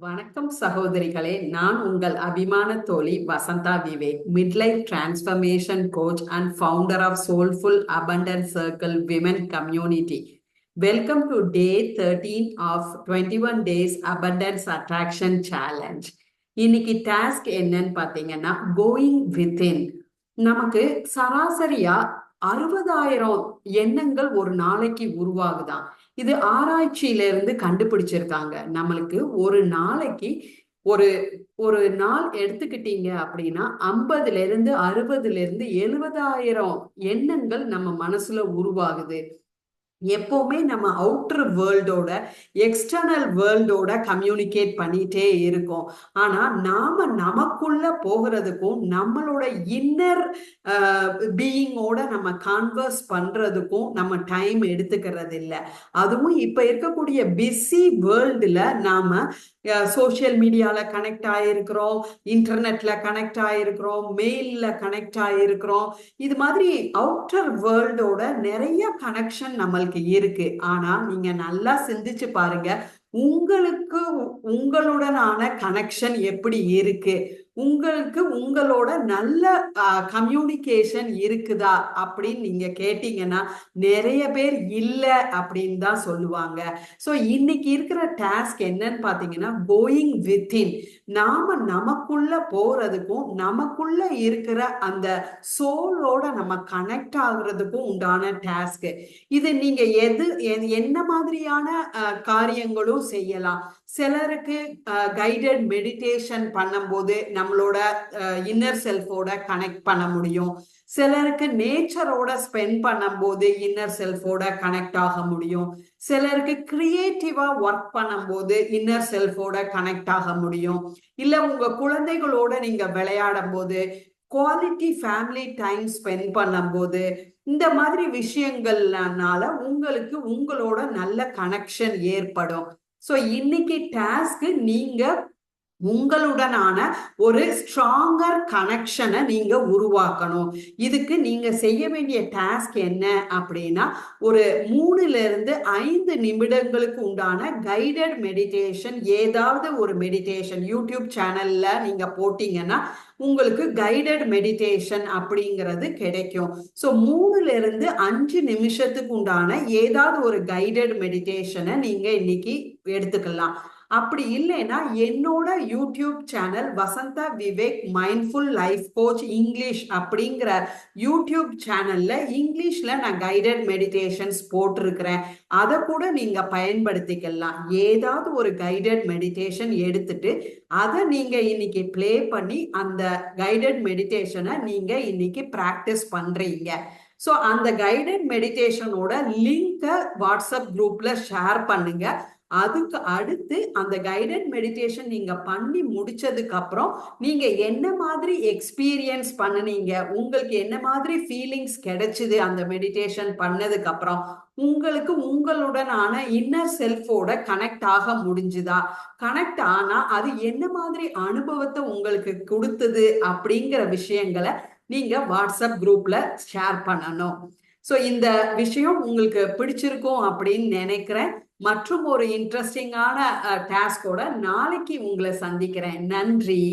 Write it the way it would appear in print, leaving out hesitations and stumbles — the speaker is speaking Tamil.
வணக்கம் சகோதரிகளே, நான் உங்கள் அபிமான தோழி Vasantha Vivek, midlife transformation coach and founder of soulful abundant circle women community. Welcome to day 13 of 21 days abundance attraction challenge. இன்னைக்கு டாஸ்க் என்னன்னு பார்த்தீங்கன்னா, கோயிங் வித்தின். நமக்கு சராசரியா 60,000 எண்ணங்கள் ஒரு நாளைக்கு உருவாகுதான். இது ஆராய்ச்சியிலிருந்து கண்டுபிடிச்சிருக்காங்க. நம்மளுக்கு ஒரு நாளைக்கு ஒரு ஒரு நாள் எடுத்துக்கிட்டீங்க அப்படின்னா 50,000 to 60,000 எண்ணங்கள் நம்ம மனசுல உருவாகுது. எப்பவுமே நம்ம அவுட்டர் வேர்ல்டோட எக்ஸ்டர்னல் வேர்ல்டோட கம்யூனிகேட் பண்ணிட்டே இருக்கோம். ஆனா நாம நமக்குள்ள போகிறதுக்கும் நம்மளோட இன்னர் பீயிங்கோட நம்ம கான்வர்ஸ் பண்றதுக்கும் நம்ம டைம் எடுத்துக்கிறது இல்லை. அதுவும் இப்ப இருக்கக்கூடிய பிஸி வேர்ல்டுல நாம சோசியல் மீடியால கனெக்ட் ஆயிருக்கிறோம், இன்டர்நெட்ல கனெக்ட் ஆயிருக்கிறோம், மெயில்ல கனெக்ட் ஆயிருக்கிறோம். இது மாதிரி அவுட்டர் வேர்ல்டோட நிறைய கனெக்ஷன் நம்மளுக்கு இருக்கு. ஆனா நீங்க நல்லா சிந்திச்சு பாருங்க, உங்களுக்கு உங்களுடனான கனெக்ஷன் எப்படி இருக்கு? உங்களுக்கு உங்களோட நல்ல கம்யூனிகேஷன் இருக்குதா அப்படின்னு நீங்க கேட்டீங்கன்னா நிறைய பேர் இல்லை அப்படின்னு தான் சொல்லுவாங்க. ஸோ இன்னைக்கு இருக்கிற டாஸ்க் என்னன்னு பார்த்தீங்கன்னா, கோயிங் வித்தின். நாம நமக்குள்ள போறதுக்கும் நமக்குள்ள இருக்கிற அந்த சோலோட நம்ம கனெக்ட் ஆகுறதுக்கும் உண்டான டாஸ்க் இது. நீங்க என்ன மாதிரியான காரியங்களும் செய்யலாம். சிலருக்கு கைடட் மெடிடேஷன் பண்ணும்போது நம்மளோட இன்னர் செல்ஃபோட கனெக்ட் பண்ண முடியும். சிலருக்கு நேச்சரோட ஸ்பெண்ட் பண்ணும்போது இன்னர் செல்ஃபோட கனெக்ட் ஆக முடியும். சிலருக்கு கிரியேட்டிவா ஒர்க் பண்ணும்போது இன்னர் செல்ஃபோட கனெக்ட் ஆக முடியும். இல்ல உங்க குழந்தைகளோட நீங்க விளையாடும் போது, குவாலிட்டி ஃபேமிலி டைம் ஸ்பெண்ட் பண்ணும்போது, இந்த மாதிரி விஷயங்கள்னால உங்களுக்கு உங்களோட நல்ல கனெக்ஷன் ஏற்படும். ஸோ இன்னைக்கு டாஸ்க், நீங்க உங்களுடனான ஒரு ஸ்ட்ராங்கர் கனெக்ஷனை நீங்க உருவாக்கணும். இதுக்கு நீங்க செய்ய வேண்டிய டாஸ்க் என்ன அப்படின்னா, ஒரு 3 to 5 நிமிடங்களுக்கு உண்டான கைடட் மெடிடேஷன். ஏதாவது ஒரு மெடிடேஷன் யூடியூப் சேனல்ல நீங்க போட்டீங்கன்னா உங்களுக்கு கைடட் மெடிடேஷன் அப்படிங்கிறது கிடைக்கும். ஸோ 3 to 5 நிமிஷத்துக்கு உண்டான ஏதாவது ஒரு கைடட் மெடிடேஷனை நீங்க இன்னைக்கு எடுத்துக்கலாம். அப்படி இல்லைன்னா என்னோட YouTube channel Vasantha Vivek mindful life coach English அப்படிங்கிற யூடியூப் சேனல்ல இங்கிலீஷ்ல நான் கைடட் மெடிடேஷன்ஸ் போட்டிருக்கிறேன். அதை கூட நீங்க பயன்படுத்திக்கலாம். ஏதாவது ஒரு கைடட் மெடிடேஷன் எடுத்துட்டு அதை நீங்க இன்னைக்கு பிளே பண்ணி அந்த கைடட் மெடிடேஷனை நீங்க இன்னைக்கு பிராக்டிஸ் பண்றீங்க. ஸோ அந்த கைடட் மெடிடேஷனோட லிங்கை வாட்ஸ்அப் குரூப்ல ஷேர் பண்ணுங்க. அதுக்கு அடுத்து அந்த கைடட் மெடிடேஷன் நீங்க பண்ணி முடிச்சதுக்கு அப்புறம் நீங்க என்ன மாதிரி எக்ஸ்பீரியன்ஸ் பண்ணுனீங்க, உங்களுக்கு என்ன மாதிரி ஃபீலிங்ஸ் கிடைச்சது அந்த மெடிடேஷன் பண்ணதுக்கு அப்புறம், உங்களுக்கு உங்களுடனான இன்னர் செல்ஃபோட கனெக்ட் ஆக முடிஞ்சுதா, கனெக்ட் ஆனா அது என்ன மாதிரி அனுபவத்தை உங்களுக்கு கொடுத்தது அப்படிங்கிற விஷயங்களை நீங்க வாட்ஸ்அப் குரூப்ல ஷேர் பண்ணணும். ஸோ இந்த விஷயம் உங்களுக்கு பிடிச்சிருக்கும் அப்படின்னு நினைக்கிறேன். மற்றும் ஒரு இன்ட்ரெஸ்டிங்கான டாஸ்கோட நாளைக்கு உங்களை சந்திக்கிறேன். நன்றி.